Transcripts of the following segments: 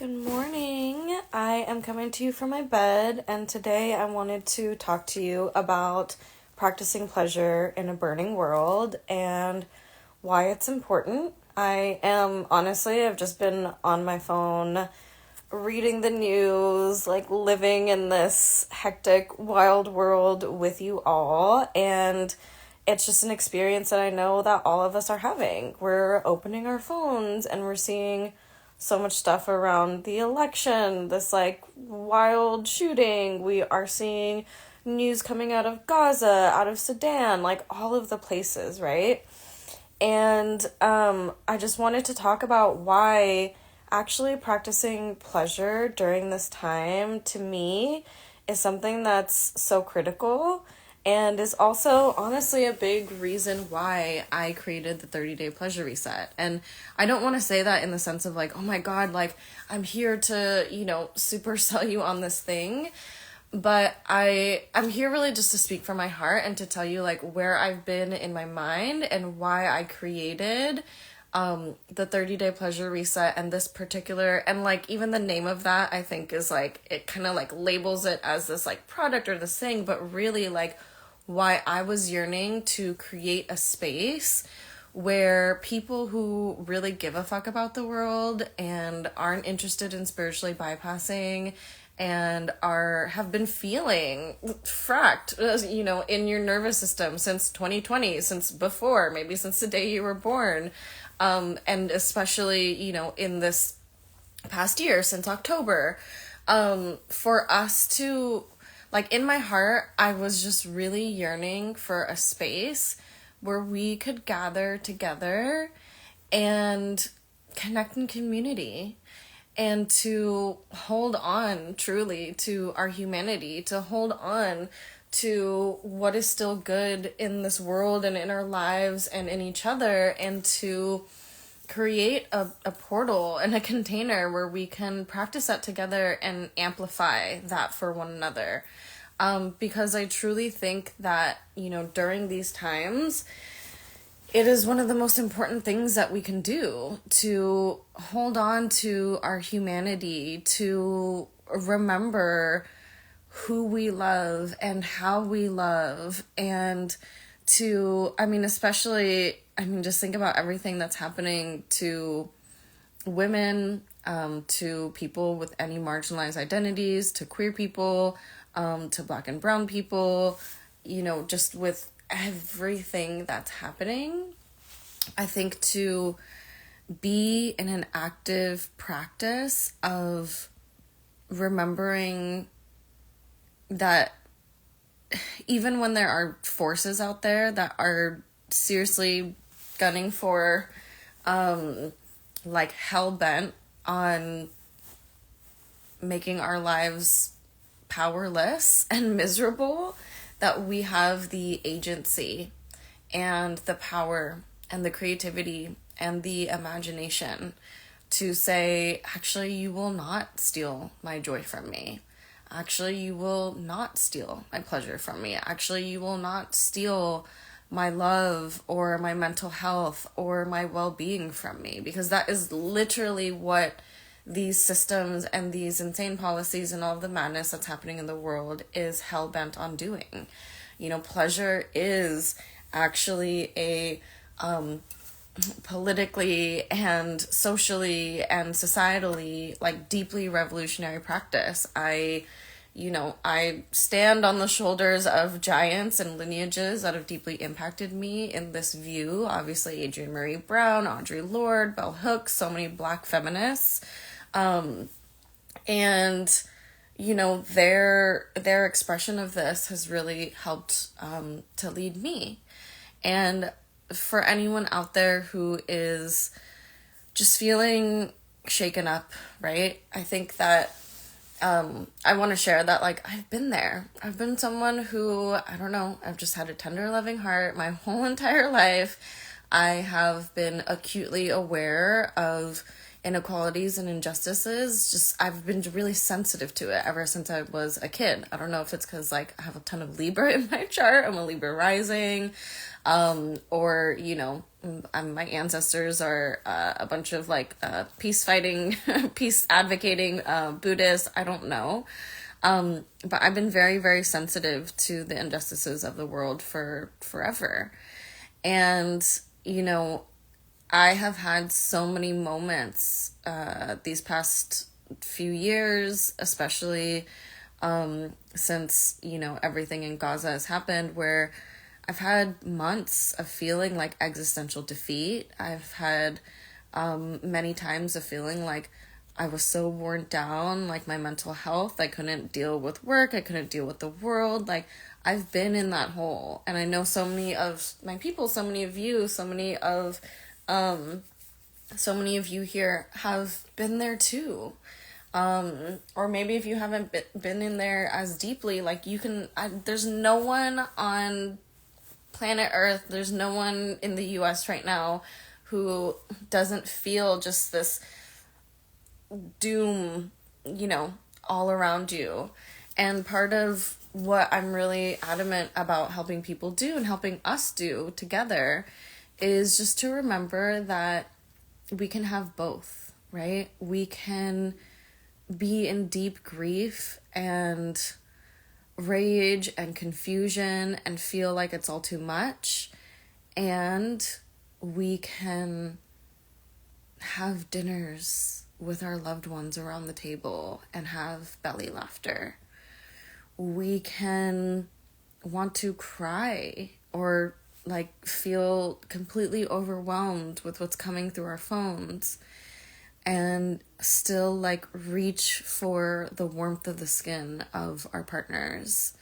Good morning. I am coming to you from my bed, and today I wanted to talk to you about practicing pleasure in a burning world and why it's important. I've just been on my phone reading the news, like living in this hectic, wild world with you all, and it's just an experience that I know that all of us are having. We're opening our phones and we're seeing so much stuff around the election, this like wild shooting. We are seeing news coming out of Gaza, out of Sudan, like all of the places, right? And I just wanted to talk about why actually practicing pleasure during this time to me is something that's so critical and is also honestly a big reason why I created the 30-day pleasure reset. And I don't want to say that in the sense of like, oh my God, like I'm here to, super sell you on this thing. But I'm here really just to speak from my heart and to tell you like where I've been in my mind and why I created the 30-day pleasure reset and this particular, and like even the name of that I think is like, it kind of like labels it as this like product or this thing, but really like why I was yearning to create a space where people who really give a fuck about the world and aren't interested in spiritually bypassing and have been feeling fracked, in your nervous system since 2020, since before, maybe since the day you were born, and especially, in this past year since October, for us to, like in my heart, I was just really yearning for a space where we could gather together and connect in community and to hold on truly to our humanity, to hold on to what is still good in this world and in our lives and in each other, and to create a portal and a container where we can practice that together and amplify that for one another. Because I truly think that, during these times, it is one of the most important things that we can do to hold on to our humanity, to remember who we love and how we love, and to, just think about everything that's happening to women, to people with any marginalized identities, to queer people, to Black and brown people, just with everything that's happening. I think to be in an active practice of remembering that even when there are forces out there that are seriously gunning for like hell-bent on making our lives powerless and miserable, that we have the agency and the power and the creativity and the imagination to say, actually, you will not steal my joy from me. Actually, you will not steal my pleasure from me. Actually, you will not steal my love or my mental health or my well-being from me, because that is literally what these systems and these insane policies and all of the madness that's happening in the world is hell-bent on doing. Pleasure is actually a politically and socially and societally like deeply revolutionary practice. I stand on the shoulders of giants and lineages that have deeply impacted me in this view. Obviously, Adrienne Marie Brown, Audre Lorde, Bell Hooks, so many Black feminists. And their expression of this has really helped to lead me. And for anyone out there who is just feeling shaken up, right? I think that I want to share that, like, I've been there. I've been someone who, I've just had a tender, loving heart my whole entire life. I have been acutely aware of inequalities and injustices, just I've been really sensitive to it ever since I was a kid. I don't know if it's because like I have a ton of Libra in my chart. I'm a Libra rising, or my ancestors are a bunch of like peace fighting, peace advocating Buddhists. I don't know. But I've been very, very sensitive to the injustices of the world for forever. And, I have had so many moments these past few years, especially since, everything in Gaza has happened, where I've had months of feeling like existential defeat. I've had many times of feeling like I was so worn down, like my mental health, I couldn't deal with work, I couldn't deal with the world, like I've been in that hole. And I know so many of my people, so many of you, so many of you here have been there too. Or maybe if you haven't been in there as deeply, like there's no one on planet Earth, there's no one in the US right now who doesn't feel just this doom, all around you. And part of what I'm really adamant about helping people do and helping us do together is just to remember that we can have both, right? We can be in deep grief and rage and confusion and feel like it's all too much, and we can have dinners with our loved ones around the table and have belly laughter. We can want to cry or like feel completely overwhelmed with what's coming through our phones and still like reach for the warmth of the skin of our partners.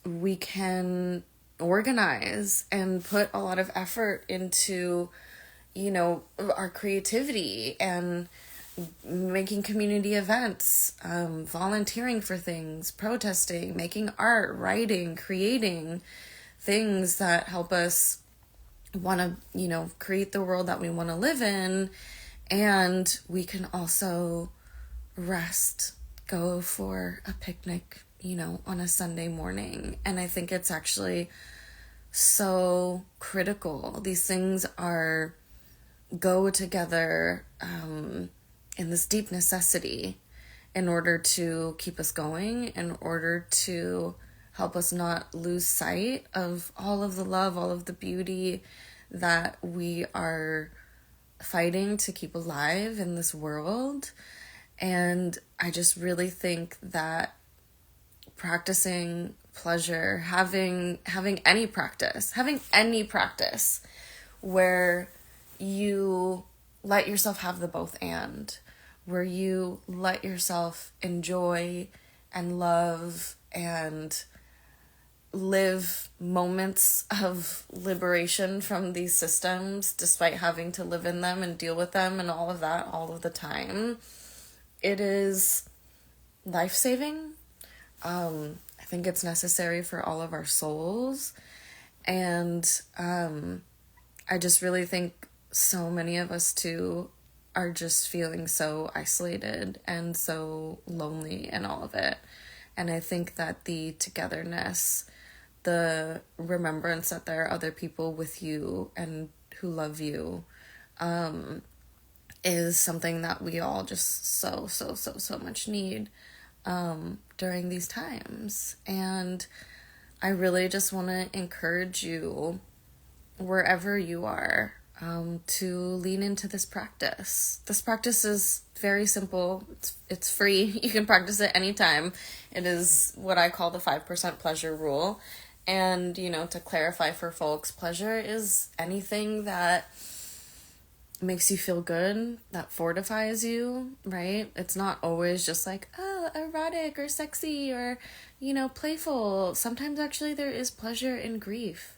We can organize and put a lot of effort into our creativity and making community events, volunteering for things, protesting, making art, writing, creating things that help us want to, create the world that we want to live in. And we can also rest, go for a picnic, on a Sunday morning. And I think it's actually so critical. These things go together in this deep necessity in order to keep us going, in order to help us not lose sight of all of the love, all of the beauty that we are fighting to keep alive in this world. And I just really think that practicing pleasure, having any practice where you let yourself have the both and, where you let yourself enjoy and love and live moments of liberation from these systems despite having to live in them and deal with them and all of that all of the time. It is life-saving. I think it's necessary for all of our souls. And I just really think so many of us too are just feeling so isolated and so lonely in all of it. And I think that the togetherness, the remembrance that there are other people with you and who love you, is something that we all just so much need during these times. And I really just want to encourage you, wherever you are, to lean into this practice. This practice is very simple. It's free. You can practice it anytime. It is what I call the 5% pleasure rule. And, to clarify for folks, pleasure is anything that makes you feel good, that fortifies you, right? It's not always just like, oh, erotic or sexy or, playful. Sometimes actually there is pleasure in grief.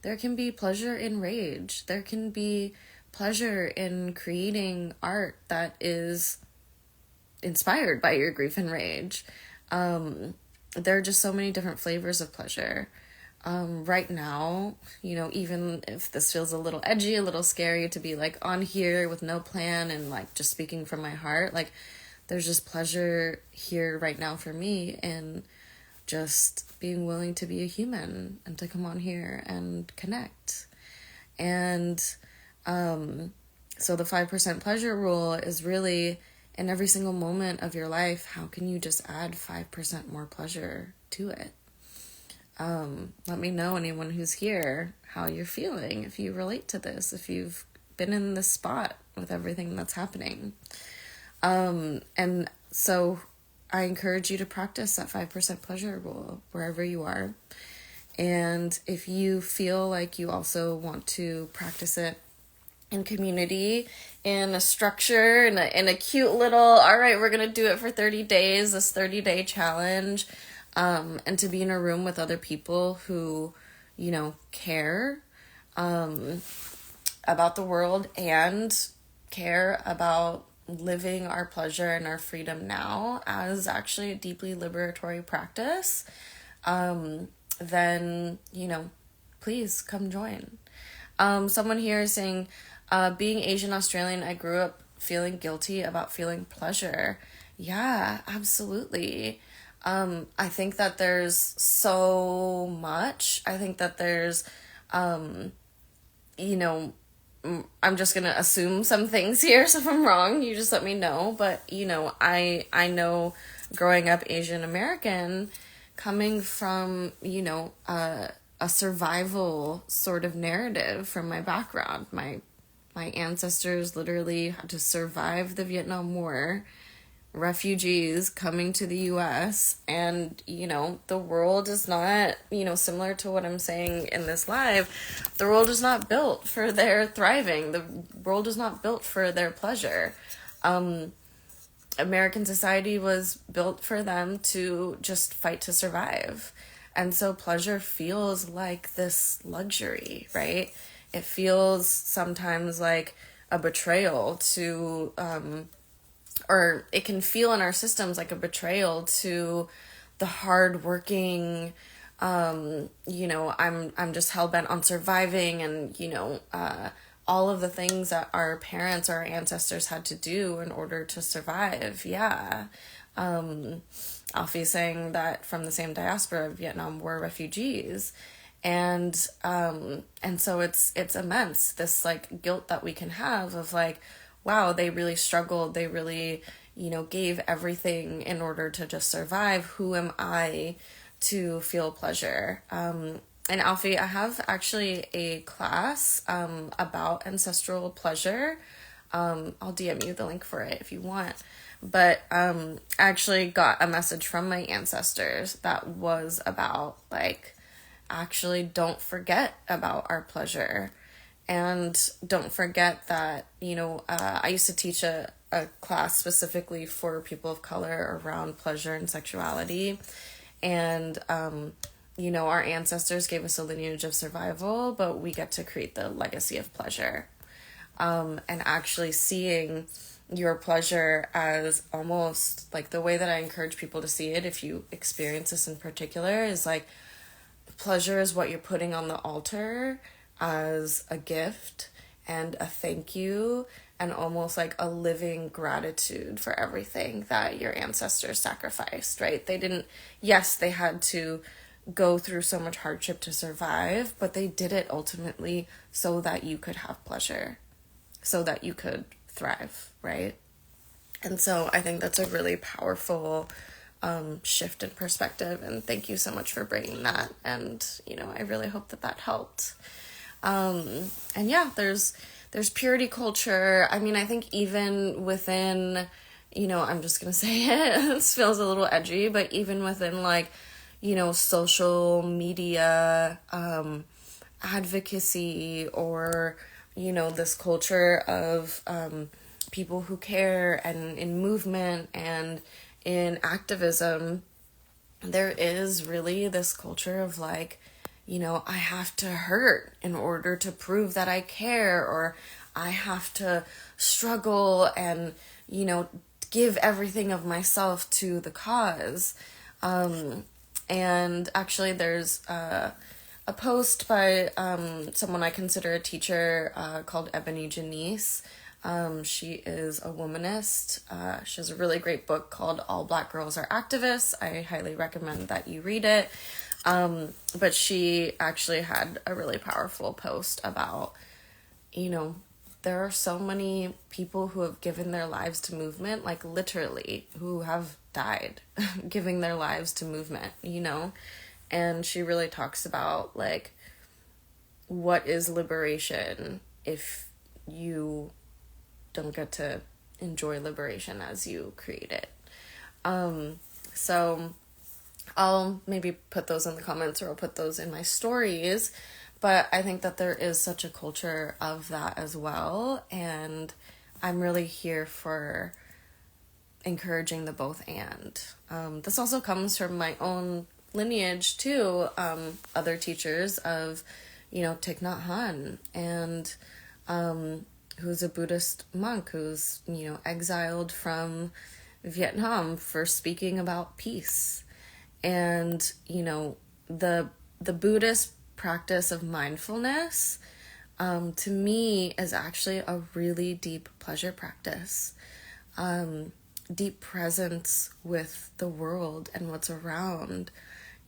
There can be pleasure in rage. There can be pleasure in creating art that is inspired by your grief and rage. There are just so many different flavors of pleasure. right now, even if this feels a little edgy, a little scary to be like on here with no plan and like just speaking from my heart, like there's just pleasure here right now for me in just being willing to be a human and to come on here and connect. And so the 5% pleasure rule is really in every single moment of your life, how can you just add 5% more pleasure to it? Let me know, anyone who's here, how you're feeling, if you relate to this, if you've been in this spot with everything that's happening. And so I encourage you to practice that 5% pleasure rule wherever you are. And if you feel like you also want to practice it in community, in a structure, in a cute little, all right, we're going to do it for 30 days, this 30-day challenge, and to be in a room with other people who, care about the world and care about living our pleasure and our freedom now as actually a deeply liberatory practice, then, please come join. Someone here is saying, being Asian Australian, I grew up feeling guilty about feeling pleasure. Yeah, absolutely. I think that there's so much. I think that there's, I'm just going to assume some things here. So if I'm wrong, you just let me know. But, I know growing up Asian American, coming from, a survival sort of narrative from my background. My ancestors literally had to survive the Vietnam War, refugees coming to the U.S., and, the world is not, similar to what I'm saying in this live, the world is not built for their thriving. The world is not built for their pleasure. American society was built for them to just fight to survive. And so pleasure feels like this luxury, right? It feels sometimes like a betrayal to, or it can feel in our systems like a betrayal to the hardworking, I'm just hell-bent on surviving and, all of the things that our parents or our ancestors had to do in order to survive. Yeah. Alfie saying that from the same diaspora, Vietnam War refugees. And so it's immense, this like guilt that we can have of like, wow, they really struggled. They really, gave everything in order to just survive. Who am I to feel pleasure? And Alfie, I have actually a class about ancestral pleasure. I'll DM you the link for it if you want. But I actually got a message from my ancestors that was about like, actually don't forget about our pleasure. And don't forget that, I used to teach a class specifically for people of color around pleasure and sexuality. And, our ancestors gave us a lineage of survival, but we get to create the legacy of pleasure. And actually seeing your pleasure as almost like the way that I encourage people to see it, if you experience this in particular, is like pleasure is what you're putting on the altar as a gift and a thank you and almost like a living gratitude for everything that your ancestors sacrificed, right? They had to go through so much hardship to survive, but they did it ultimately so that you could have pleasure, so that you could thrive, right? And so I think that's a really powerful shift in perspective, and thank you so much for bringing that. And I really hope that helped. And yeah, there's purity culture. I mean, I think even within, I'm just gonna say it, this feels a little edgy, but even within like, social media advocacy, or this culture of people who care, and in movement and in activism, there is really this culture of like, I have to hurt in order to prove that I care, or I have to struggle and, give everything of myself to the cause. And actually there's a post by someone I consider a teacher called Ebony Janice. She is a womanist. She has a really great book called All Black Girls Are Activists. I highly recommend that you read it. But she actually had a really powerful post about, there are so many people who have given their lives to movement, like literally, who have died giving their lives to movement, And she really talks about, like, what is liberation if you don't get to enjoy liberation as you create it. So I'll maybe put those in the comments, or I'll put those in my stories. But I think that there is such a culture of that as well. And I'm really here for encouraging the both and. This also comes from my own lineage too. Other teachers of, Thich Nhat Hanh, and who's a Buddhist monk who's, exiled from Vietnam for speaking about peace. And, the Buddhist practice of mindfulness, to me, is actually a really deep pleasure practice. Deep presence with the world and what's around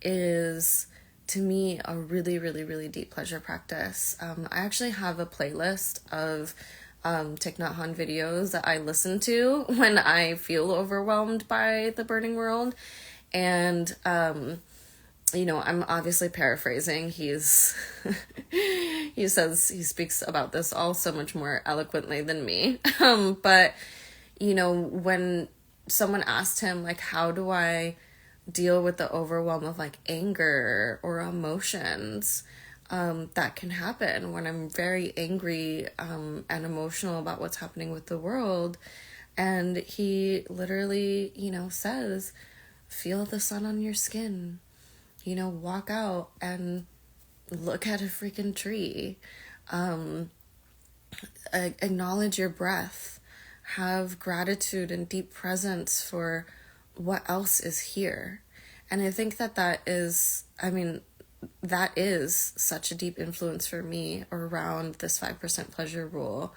is, to me, a really, really, really deep pleasure practice. I actually have a playlist of Thich Nhat Hanh videos that I listen to when I feel overwhelmed by the burning world. And, I'm obviously paraphrasing. He speaks about this all so much more eloquently than me. But, when someone asked him, like, how do I deal with the overwhelm of, like, anger or emotions that can happen when I'm very angry and emotional about what's happening with the world? And he literally, says, feel the sun on your skin, walk out and look at a freaking tree, acknowledge your breath, have gratitude and deep presence for what else is here. And I think that is such a deep influence for me around this 5% pleasure rule.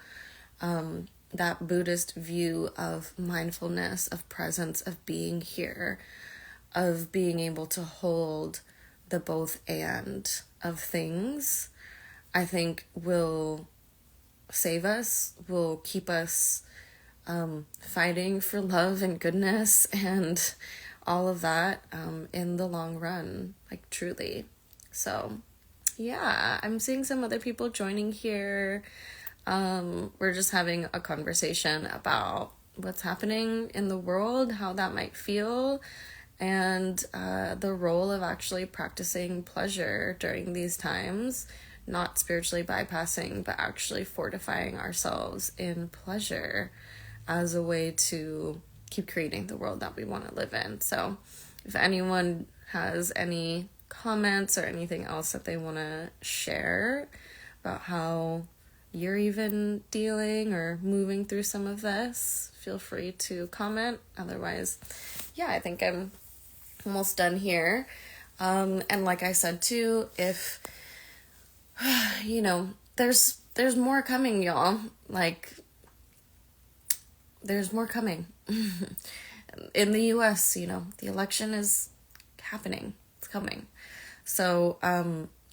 That Buddhist view of mindfulness, of presence, of being here, of being able to hold the both and of things, I think will save us, will keep us fighting for love and goodness and all of that in the long run, like truly. So yeah, I'm seeing some other people joining here. We're just having a conversation about what's happening in the world, how that might feel, and the role of actually practicing pleasure during these times, not spiritually bypassing, but actually fortifying ourselves in pleasure as a way to keep creating the world that we want to live in. So if anyone has any comments or anything else that they want to share about how you're even dealing or moving through some of this, feel free to comment. Otherwise, yeah, I think I'm almost done here. And like I said too, if there's more coming, y'all. Like, there's more coming. In the US, the election is happening. It's coming. So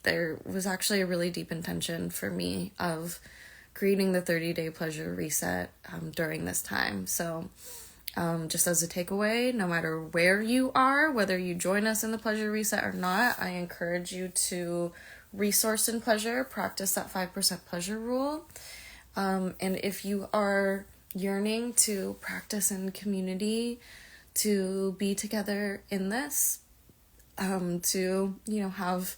there was actually a really deep intention for me of creating the 30-day pleasure reset during this time. So just as a takeaway, no matter where you are, whether you join us in the pleasure reset or not, I encourage you to resource in pleasure, practice that 5% pleasure rule. And if you are yearning to practice in community, to be together in this, to, have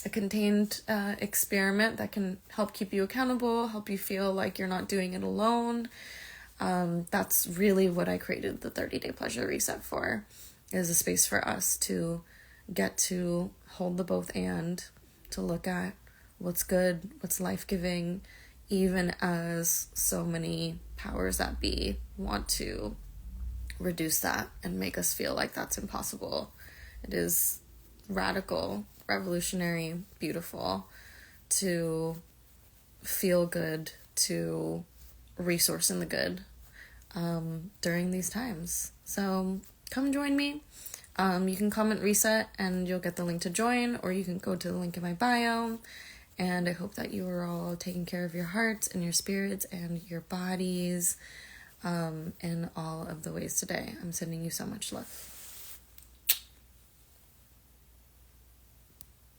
a contained experiment that can help keep you accountable, help you feel like you're not doing it alone. That's really what I created the 30-day pleasure reset for, is a space for us to get to hold the both and to look at what's good, what's life-giving, even as so many powers that be want to reduce that and make us feel like that's impossible. It is radical revolutionary, beautiful, to feel good, to resource in the good during these times. So come join me. You can comment reset and you'll get the link to join, or you can go to the link in my bio. And I hope that you are all taking care of your hearts and your spirits and your bodies in all of the ways today. I'm sending you so much love.